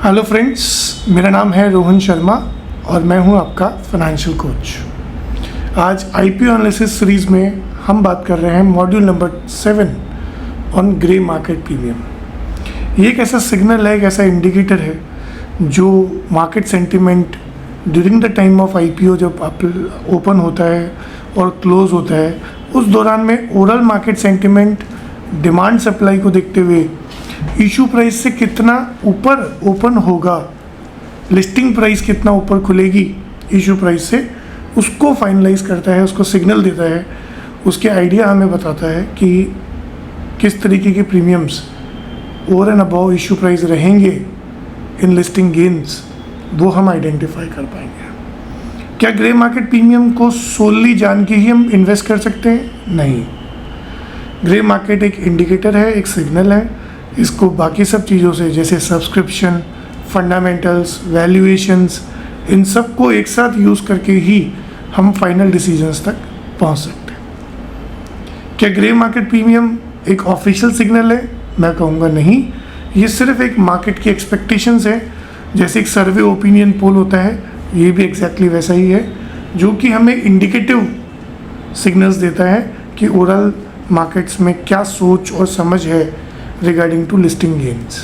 Hello friends, मेरा नाम है रोहन शर्मा और मैं हूं आपका फाइनेंशियल कोच। आज आईपीओ एनालिसिस सीरीज़ में हम बात कर रहे हैं module number 7 on grey market premium. ये एक ऐसा सिग्नल है, एक ऐसा इंडिकेटर है जो market sentiment during the time of IPO जब ओपन होता है और क्लोज होता है उस दौरान में overall market sentiment demand supply को देखते हुए इशू प्राइस से कितना ऊपर ओपन होगा, लिस्टिंग प्राइस कितना ऊपर खुलेगी इशू प्राइस से, उसको फाइनलाइज करता है, उसको सिग्नल देता है, उसके आइडिया हमें बताता है कि किस तरीके के premiums over and above issue price रहेंगे इन लिस्टिंग गेन्स, वो हम आइडेंटिफाई कर पाएंगे। क्या ग्रे मार्केट प्रीमियम को सोली जान के ही हम इन्वेस्ट कर सकते हैं? नहीं। ग्रे मार्केट एक इंडिकेटर है, एक सिग्नल है। इसको बाकी सब चीज़ों से जैसे सब्सक्रिप्शन, फंडामेंटल्स, वैल्यूएशंस, इन सब को एक साथ यूज़ करके ही हम फाइनल डिसीजंस तक पहुंच सकते हैं। क्या ग्रे मार्केट प्रीमियम एक ऑफिशियल सिग्नल है? मैं कहूँगा नहीं। ये सिर्फ एक मार्केट की एक्सपेक्टेशंस है। जैसे एक सर्वे ओपिनियन पोल होता है, ये भी एग्जैक्टली वैसा ही है, जो कि हमें इंडिकेटिव सिग्नल्स देता है कि ओवरऑल मार्केट्स में क्या सोच और समझ है रिगार्डिंग टू लिस्टिंग गेन्स।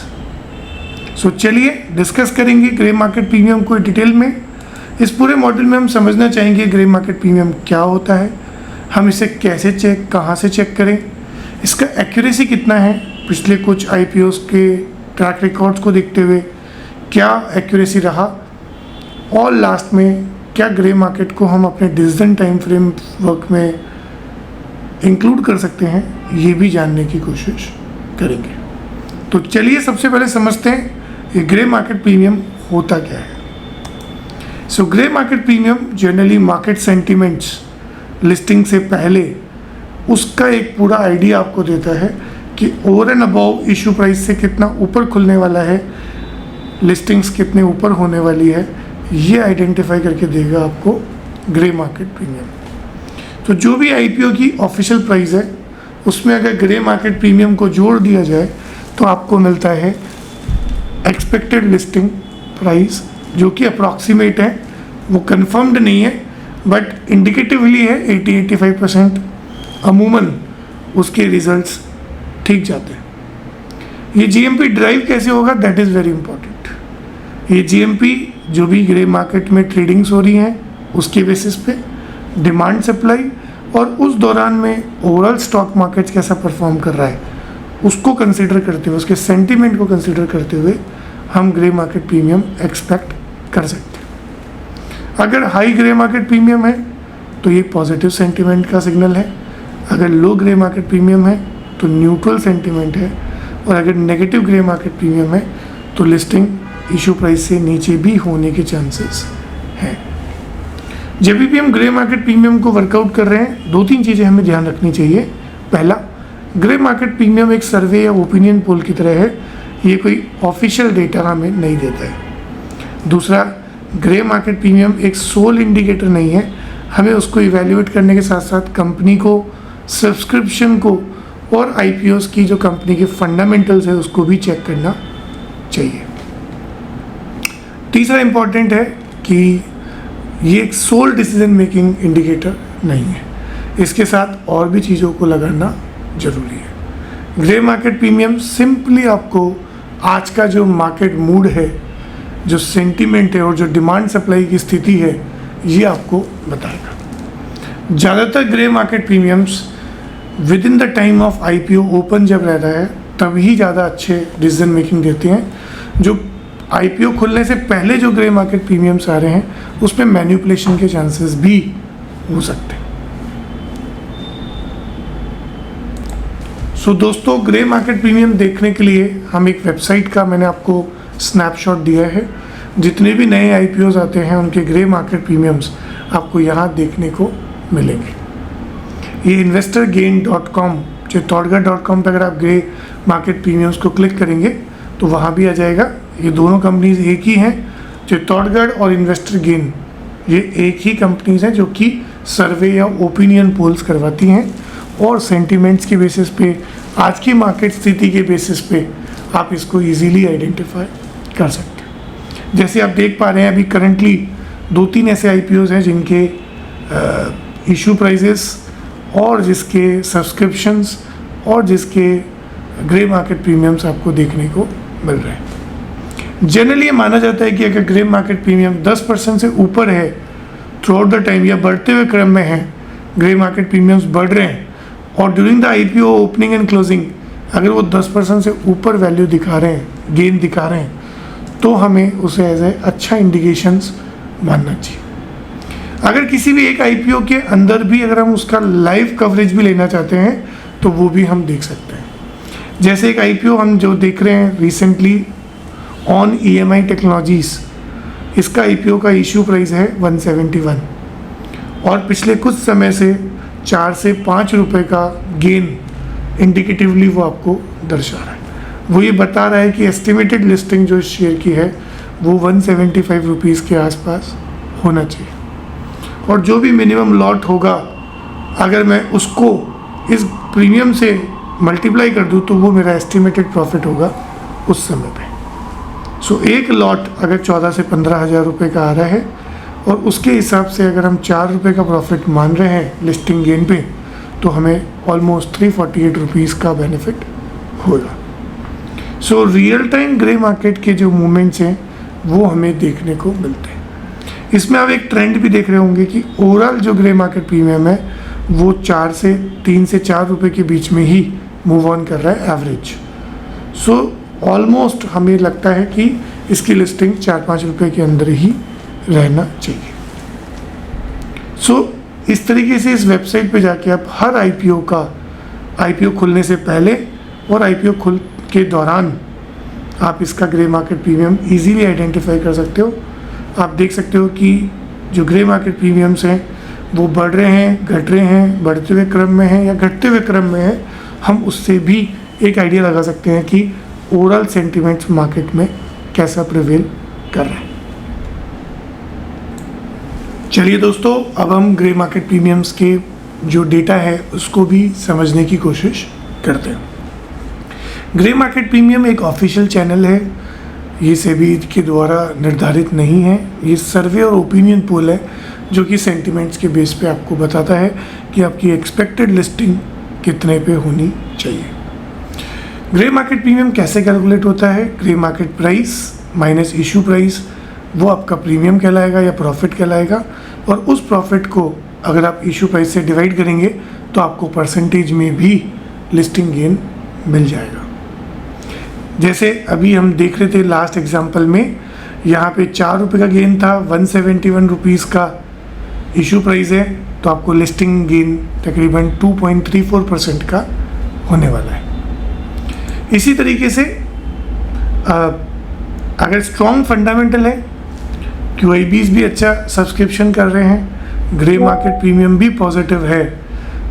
सो चलिए डिस्कस करेंगे ग्रे मार्केट प्रीमियम को डिटेल में। इस पूरे मॉड्यूल में हम समझना चाहेंगे ग्रे मार्केट प्रीमियम क्या होता है, हम इसे कैसे चेक, कहाँ से चेक करें, इसका एक्यूरेसी कितना है, पिछले कुछ आईपीओस के ट्रैक रिकॉर्ड्स को देखते हुए क्या एक्यूरेसी रहा, और लास्ट में क्या ग्रे मार्केट को हम अपने डिसीजन टाइम फ्रेम वर्क में इंक्लूड कर सकते हैं, ये भी जानने की कोशिश करेंगे। तो चलिए सबसे पहले समझते हैं ये ग्रे मार्केट प्रीमियम होता क्या है। So grey market premium generally market sentiments listing से पहले उसका एक पूरा आइडिया आपको देता है कि over and above issue price से कितना ऊपर खुलने वाला है, लिस्टिंग्स कितने ऊपर होने वाली है, ये आइडेंटिफाई करके देगा आपको ग्रे मार्केट प्रीमियम। तो जो भी आईपीओ की ऑफिशियल प्राइस है उसमें अगर ग्रे मार्केट प्रीमियम को जोड़ दिया जाए तो आपको मिलता है एक्सपेक्टेड लिस्टिंग प्राइस, जो कि अप्रॉक्सीमेट है, वो कंफर्म्ड नहीं है बट इंडिकेटिवली है। 80-85% अमूमन उसके रिजल्ट्स ठीक जाते हैं। ये जीएमपी ड्राइव कैसे होगा, दैट इज़ वेरी इंपॉर्टेंट। ये जीएमपी जो भी ग्रे मार्केट में ट्रेडिंग्स हो रही हैं उसके बेसिस पे डिमांड सप्लाई और उस दौरान में ओवरऑल स्टॉक मार्केट कैसा परफॉर्म कर रहा है उसको कंसीडर करते हुए, उसके सेंटीमेंट को कंसीडर करते हुए हम ग्रे मार्केट प्रीमियम एक्सपेक्ट कर सकते हैं। अगर हाई ग्रे मार्केट प्रीमियम है तो ये पॉजिटिव सेंटीमेंट का सिग्नल है, अगर लो ग्रे मार्केट प्रीमियम है तो न्यूट्रल सेंटीमेंट है, और अगर नेगेटिव ग्रे मार्केट प्रीमियम है तो लिस्टिंग इशू प्राइस से नीचे भी होने के चांसेस हैं। जब भी हम ग्रे मार्केट प्रीमियम को वर्कआउट कर रहे हैं, 2-3 चीज़ें हमें ध्यान रखनी चाहिए। पहला, ग्रे मार्केट प्रीमियम एक सर्वे या ओपिनियन पोल की तरह है, ये कोई ऑफिशियल डेटा हमें नहीं देता है। दूसरा, ग्रे मार्केट प्रीमियम एक सोल इंडिकेटर नहीं है, हमें उसको इवैल्यूएट करने के साथ साथ कंपनी को, सब्सक्रिप्शन को और आईपीओस की जो कंपनी के फंडामेंटल्स है उसको भी चेक करना चाहिए। तीसरा इम्पॉर्टेंट है कि ये एक सोल डिसीजन मेकिंग इंडिकेटर नहीं है, इसके साथ और भी चीज़ों को लगाना जरूरी है। ग्रे मार्केट प्रीमियम सिंपली आपको आज का जो मार्केट मूड है, जो सेंटीमेंट है और जो डिमांड सप्लाई की स्थिति है, ये आपको बताएगा। ज़्यादातर grey market premiums with in the time of IPO open जब रहता है तभी ज़्यादा अच्छे डिसीजन मेकिंग देते हैं। जो आईपीओ खुलने से पहले जो ग्रे मार्केट प्रीमियम्स आ रहे हैं उसमें मैनिपुलेशन के चांसेस भी हो सकते हैं। सो दोस्तों, ग्रे मार्केट प्रीमियम देखने के लिए हम एक वेबसाइट का मैंने आपको स्नैपशॉट दिया है। जितने भी नए आईपीओज आते हैं उनके ग्रे मार्केट प्रीमियम्स आपको यहाँ देखने को मिलेंगे। ये investorgain.com, चित्तौड़गढ़.com पर अगर आप ग्रे मार्केट प्रीमियम्स को क्लिक करेंगे तो वहाँ भी आ जाएगा। ये दोनों कंपनीज एक ही हैं, चित्तौड़गढ़ और इन्वेस्टर गेन, ये एक ही कंपनीज हैं जो कि सर्वे या ओपिनियन पोल्स करवाती हैं और सेंटीमेंट्स के बेसिस पे, आज की मार्केट स्थिति के बेसिस पे आप इसको इजीली आइडेंटिफाई कर सकते हैं। जैसे आप देख पा रहे हैं अभी करंटली 2-3 ऐसे IPOs हैं जिनके इशू प्राइजेस और जिसके सब्सक्रिप्शंस और जिसके ग्रे मार्केट प्रीमियम्स आपको देखने को मिल रहे हैं। जनरली ये माना जाता है कि अगर ग्रे मार्केट प्रीमियम 10% से ऊपर है थ्रू आउट द टाइम या बढ़ते हुए क्रम में है, ग्रे मार्केट प्रीमियम्स बढ़ रहे हैं और during the IPO opening and closing अगर वो 10% से ऊपर वैल्यू दिखा रहे हैं, गेन दिखा रहे हैं, तो हमें उसे एज ए अच्छा इंडिकेशंस मानना चाहिए। अगर किसी भी एक IPO के अंदर भी अगर हम उसका लाइव कवरेज भी लेना चाहते हैं तो वो भी हम देख सकते हैं। जैसे एक IPO हम जो देख रहे हैं रिसेंटली ऑन EMI टेक्नोलॉजीज़, इसका IPO का इशू प्राइस है 171 और पिछले कुछ समय से 4 से 5 रुपए का गेन इंडिकेटिवली वो आपको दर्शा रहा है। वो ये बता रहा है कि एस्टिमेटेड लिस्टिंग जो शेयर की है वो 175 रुपीज़ के आसपास होना चाहिए और जो भी मिनिमम लॉट होगा अगर मैं उसको इस प्रीमियम से मल्टीप्लाई कर दूँ तो वो मेरा एस्टिमेटेड प्रॉफिट होगा उस समय पे। सो एक लॉट अगर 14 से 15 हज़ार रुपये का आ रहा है और उसके हिसाब से अगर हम 4 रुपये का प्रॉफिट मान रहे हैं लिस्टिंग गेन पे तो हमें ऑलमोस्ट 348 रुपीज़ का बेनिफिट होगा। So real time grey market के जो मूवमेंट्स हैं वो हमें देखने को मिलते हैं। इसमें आप एक ट्रेंड भी देख रहे होंगे कि ओवरऑल जो ग्रे मार्केट प्रीमियम है वो 3 से 4 रुपये के बीच में ही मूव ऑन कर रहा है एवरेज। सो ऑलमोस्ट हमें लगता है कि इसकी लिस्टिंग 4-5 रुपये के अंदर ही रहना चाहिए। सो इस तरीके से इस वेबसाइट पे जाके आप हर IPO खुलने से पहले और IPO खुल के दौरान आप इसका grey market premium easily identify कर सकते हो। आप देख सकते हो कि जो ग्रे मार्केट प्रीमियम्स हैं वो बढ़ रहे हैं, घट रहे हैं, बढ़ते हुए क्रम में हैं या घटते हुए क्रम में हैं। हम उससे भी एक आइडिया लगा सकते हैं कि ओवरऑल सेंटिमेंट्स मार्केट में कैसा प्रिवेल कर रहा है। चलिए दोस्तों, अब हम ग्रे मार्केट प्रीमियम्स के जो डेटा है उसको भी समझने की कोशिश करते हैं। ग्रे मार्केट प्रीमियम एक ऑफिशियल चैनल है, ये सेबी के द्वारा निर्धारित नहीं है। ये सर्वे और ओपिनियन पोल है जो कि सेंटिमेंट्स के बेस पे आपको बताता है कि आपकी एक्सपेक्टेड लिस्टिंग कितने पे होनी चाहिए। ग्रे मार्केट प्रीमियम कैसे कैलकुलेट होता है? Grey market price minus issue price वो आपका प्रीमियम कहलाएगा या प्रॉफिट कहलाएगा और उस प्रॉफिट को अगर आप इशू प्राइस से डिवाइड करेंगे तो आपको परसेंटेज में भी लिस्टिंग गेन मिल जाएगा। जैसे अभी हम देख रहे थे लास्ट एग्जांपल में, यहाँ पे 4 रुपये का गेन था, 171 रुपीज़ का इशू प्राइस है, तो आपको लिस्टिंग गेन तकरीबन 2.34% का होने वाला है। इसी तरीके से अगर स्ट्रॉन्ग फंडामेंटल है, QIBs भी अच्छा सब्सक्रिप्शन कर रहे हैं, ग्रे मार्केट प्रीमियम भी पॉजिटिव है,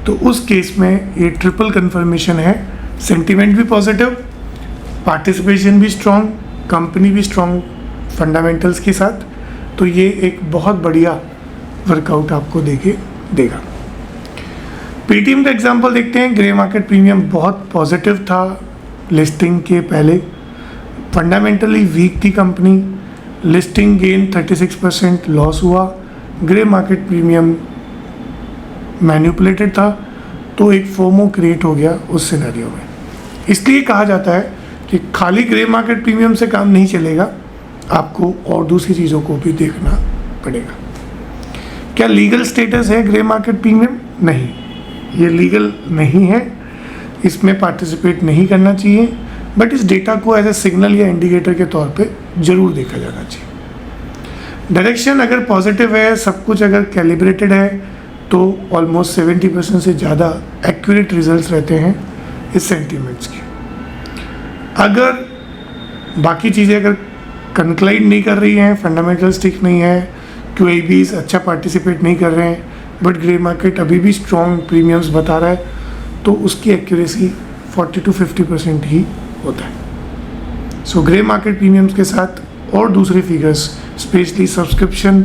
तो उस केस में ये ट्रिपल कन्फर्मेशन है, सेंटिमेंट भी पॉजिटिव, पार्टिसिपेशन भी स्ट्रॉन्ग, कंपनी भी स्ट्रॉन्ग फंडामेंटल्स के साथ, तो ये एक बहुत बढ़िया वर्कआउट आपको देगा। पेटीएम का एग्जांपल देखते हैं। ग्रे मार्केट प्रीमियम बहुत पॉजिटिव था लिस्टिंग के पहले, फंडामेंटली वीक थी कंपनी, लिस्टिंग गेन 36% लॉस हुआ, ग्रे मार्केट प्रीमियम मैनिपुलेटेड था, तो एक फोमो क्रिएट हो गया उस सिनेरियो में। इसलिए कहा जाता है कि खाली ग्रे मार्केट प्रीमियम से काम नहीं चलेगा, आपको और दूसरी चीज़ों को भी देखना पड़ेगा। क्या लीगल स्टेटस है ग्रे मार्केट प्रीमियम? नहीं, ये लीगल नहीं है, इसमें पार्टिसिपेट नहीं करना चाहिए, बट इस डेटा को एज ए सिग्नल या इंडिकेटर के तौर पे ज़रूर देखा जाना चाहिए। डायरेक्शन अगर पॉजिटिव है, सब कुछ अगर कैलिब्रेटेड है, तो ऑलमोस्ट 70% से ज़्यादा एक्यूरेट रिजल्ट्स रहते हैं इस सेंटिमेंट्स के। अगर बाकी चीज़ें अगर कंक्लाइड नहीं कर रही हैं, फंडामेंटल्स ठीक नहीं है, QIBs अच्छा पार्टिसिपेट नहीं कर रहे हैं, बट ग्रे मार्केट अभी भी स्ट्रॉन्ग प्रीमियम्स बता रहा है, तो उसकी एक्यूरेसी 40 to 50% ही होता है। सो ग्रे मार्केट प्रीमियम्स के साथ और दूसरे फिगर्स, स्पेशली सब्सक्रिप्शन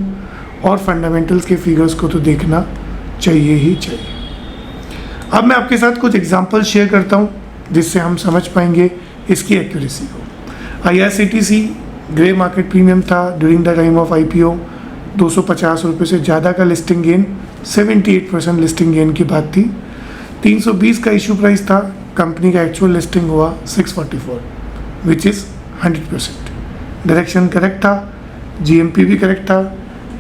और फंडामेंटल्स के फिगर्स को तो देखना चाहिए ही चाहिए। अब मैं आपके साथ कुछ एग्जांपल शेयर करता हूँ जिससे हम समझ पाएंगे इसकी एक्यूरेसी को। IRCTC ग्रे मार्केट प्रीमियम था during the time of IPO 250 रुपये से ज़्यादा का लिस्टिंग गेन, 78% लिस्टिंग गेन की बात थी। 320 का इशू प्राइस था, कंपनी का एक्चुअल लिस्टिंग हुआ 644 विच इज़ 100%। डायरेक्शन करेक्ट था, GMP भी करेक्ट था।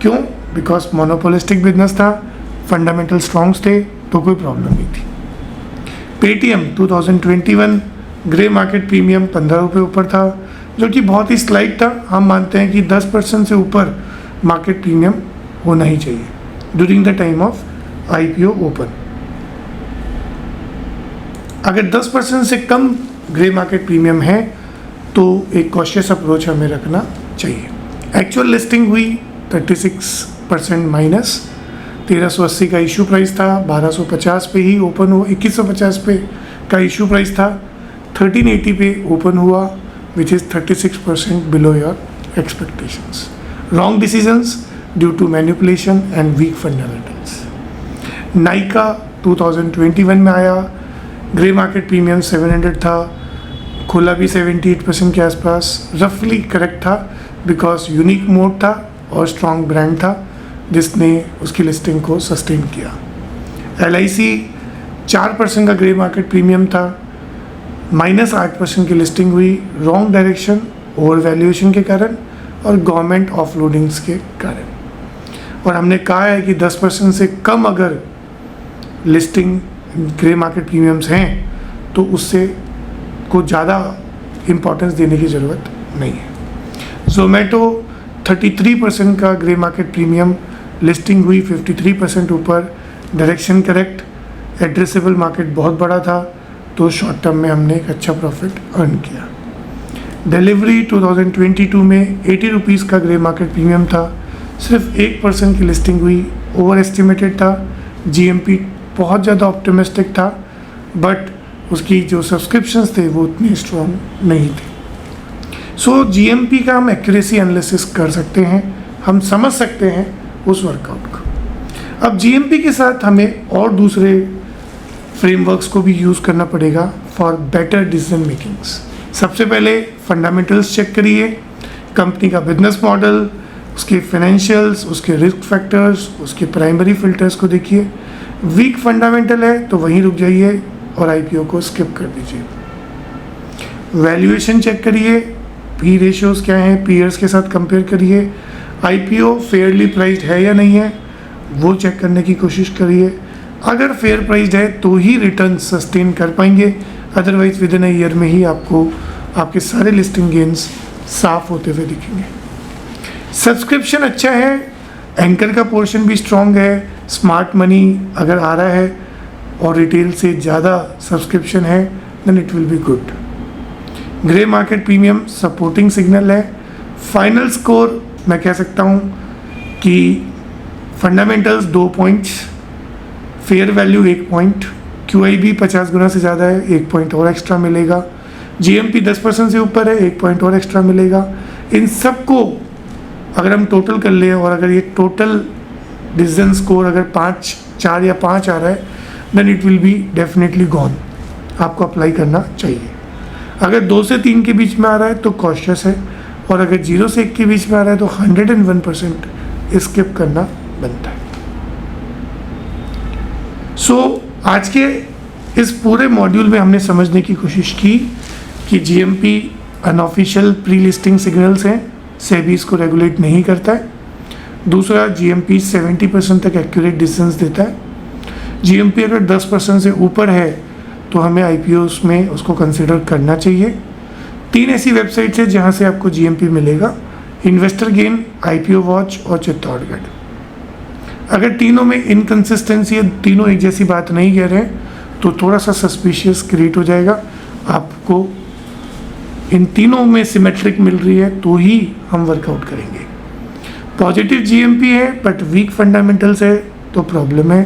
क्यों? बिकॉज मोनोपोलिस्टिक बिजनेस था, फंडामेंटल स्ट्रॉन्ग्स थे, तो कोई प्रॉब्लम नहीं थी। पेटीएम 2021 ग्रे मार्केट प्रीमियम 15 रुपये ऊपर था, जो कि बहुत ही स्लाइट था। हम मानते हैं कि 10% से ऊपर मार्केट प्रीमियम होना ही चाहिए during the time of IPO open. अगर 10% से कम ग्रे मार्केट प्रीमियम है तो एक कॉशियस अप्रोच हमें रखना चाहिए। एक्चुअल लिस्टिंग हुई 36% माइनस, 1380 का इशू प्राइस था, 1250 पे ही ओपन हुआ, 2150 पे का इशू प्राइस था, 1380 पे ओपन हुआ which is 36% below your expectations. Wrong decisions due to manipulation and weak fundamentals. Nykaa 2021 में आया, ग्रे मार्केट प्रीमियम 700 था, खुला भी 78% के आसपास, रफली करेक्ट था बिकॉज यूनिक मोड था और स्ट्रॉन्ग ब्रांड था जिसने उसकी लिस्टिंग को सस्टेन किया। LIC 4% का ग्रे मार्केट प्रीमियम था, -8% की लिस्टिंग हुई, रॉन्ग डायरेक्शन, ओवर वैल्यूएशन के कारण और गवर्नमेंट ऑफलोडिंग्स के कारण। और हमने कहा है कि 10% से कम अगर लिस्टिंग ग्रे मार्केट प्रीमियम्स हैं तो उससे को ज़्यादा इम्पोर्टेंस देने की ज़रूरत नहीं है। Zomato 33% का ग्रे मार्केट प्रीमियम, लिस्टिंग हुई 53% ऊपर, डायरेक्शन करेक्ट, एड्रेसेबल मार्केट बहुत बड़ा था, तो शॉर्ट टर्म में हमने एक अच्छा प्रॉफिट अर्न किया। डिलीवरी 2022 में 80 रुपीज़ का ग्रे मार्केट प्रीमियम था, सिर्फ 1% की लिस्टिंग हुई, ओवर एस्टिमेटेड था, GMP बहुत ज़्यादा ऑप्टिमिस्टिक था, बट उसकी जो सब्सक्रिप्शंस थे वो उतने स्ट्रॉन्ग नहीं थे। सो GMP का हम एक्यूरेसी एनालिसिस कर सकते हैं, हम समझ सकते हैं उस वर्कआउट को। अब GMP के साथ हमें और दूसरे फ्रेमवर्क्स को भी यूज़ करना पड़ेगा फॉर बेटर डिसीजन मेकिंग्स। सबसे पहले फंडामेंटल्स चेक करिए, कंपनी का बिजनेस मॉडल, उसके फाइनेंशियल्स, उसके रिस्क फैक्टर्स, उसके प्राइमरी फिल्टर्स को देखिए। वीक फंडामेंटल है तो वहीं रुक जाइए और IPO को स्किप कर दीजिए। वैल्यूएशन चेक करिए, P रेशियोज़ क्या हैं, पीयर्स के साथ कंपेयर करिए, IPO फेयरली प्राइस्ड है या नहीं है वो चेक करने की कोशिश करिए। अगर फेयर प्राइस्ड है तो ही रिटर्न सस्टेन कर पाएंगे, otherwise with in a year में ही आपको आपके सारे लिस्टिंग गेंस साफ होते हुए दिखेंगे। सब्सक्रिप्शन अच्छा है, एंकर का पोर्शन भी स्ट्रॉन्ग है, स्मार्ट मनी अगर आ रहा है और रिटेल से ज़्यादा सब्सक्रिप्शन है then it will be good. Grey market premium supporting signal है। फाइनल स्कोर मैं कह सकता हूँ कि fundamentals 2 points, fair value 1 point, QIB 50 गुना से ज़्यादा है, 1 पॉइंट और एक्स्ट्रा मिलेगा, GMP 10% से ऊपर है, 1 पॉइंट और एक्स्ट्रा मिलेगा। इन सब को अगर हम टोटल कर लें और अगर ये टोटल डिसीजन स्कोर अगर 4 या 5 आ रहा है then it will be definitely gone, आपको अप्लाई करना चाहिए। अगर 2 से 3 के बीच में आ रहा है तो कॉशियस है, और अगर 0 से 1 के बीच में आ रहा है तो 101% स्किप करना बनता है। आज के इस पूरे मॉड्यूल में हमने समझने की कोशिश की कि GMP unofficial pre listing signals हैं, सेबी इसको रेगुलेट नहीं करता है। दूसरा, GMP 70% तक एक्यूरेट डिसीजंस देता है। GMP अगर 10% से ऊपर है तो हमें IPOs में उसको कंसिडर करना चाहिए। 3 ऐसी वेबसाइट्स हैं जहां से आपको GMP मिलेगा, इन्वेस्टर गेन, IPO वॉच और चित्तौड़गढ़। अगर तीनों में इनकन्सिस्टेंसी है, तीनों एक जैसी बात नहीं कह रहे हैं तो थोड़ा सा सस्पिशियस क्रिएट हो जाएगा। आपको इन तीनों में सिमेट्रिक मिल रही है तो ही हम वर्कआउट करेंगे। पॉजिटिव GMP है बट वीक फंडामेंटल्स है तो प्रॉब्लम है।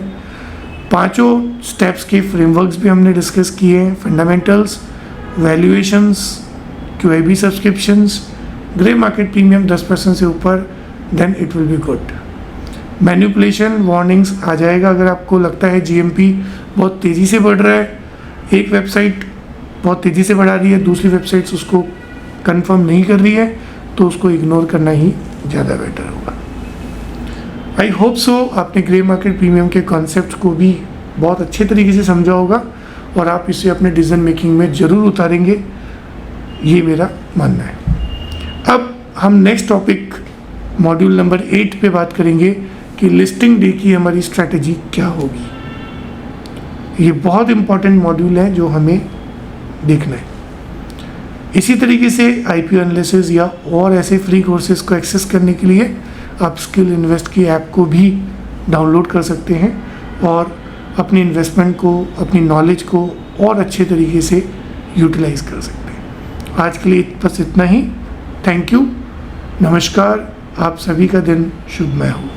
5 स्टेप्स के फ्रेमवर्क्स भी हमने डिस्कस किए हैं, fundamentals, valuations, QIB subscriptions, grey market premium 10% से ऊपर, then it will be good. Manipulation warnings आ जाएगा अगर आपको लगता है GMP बहुत तेज़ी से बढ़ रहा है, एक वेबसाइट बहुत तेज़ी से बढ़ा रही है, दूसरी वेबसाइट्स उसको कंफर्म नहीं कर रही है, तो उसको इग्नोर करना ही ज़्यादा बेटर होगा। आई होप सो आपने ग्रे मार्केट प्रीमियम के कॉन्सेप्ट को भी बहुत अच्छे तरीके से समझा होगा और आप इसे अपने डिसीजन मेकिंग में ज़रूर उतारेंगे, ये मेरा मानना है। अब हम नेक्स्ट टॉपिक मॉड्यूल नंबर 8 पे बात करेंगे कि लिस्टिंग डे की हमारी स्ट्रैटेजी क्या होगी। ये बहुत इंपॉर्टेंट मॉड्यूल है जो हमें देखना है। इसी तरीके से IPO एनालिसिस या और ऐसे फ्री कोर्सेज को एक्सेस करने के लिए आप स्किल इन्वेस्ट की ऐप को भी डाउनलोड कर सकते हैं और अपनी इन्वेस्टमेंट को, अपनी नॉलेज को और अच्छे तरीके से यूटिलाइज कर सकते हैं। आज के लिए बस इतना ही। थैंक यू, नमस्कार, आप सभी का दिन शुभमय हो।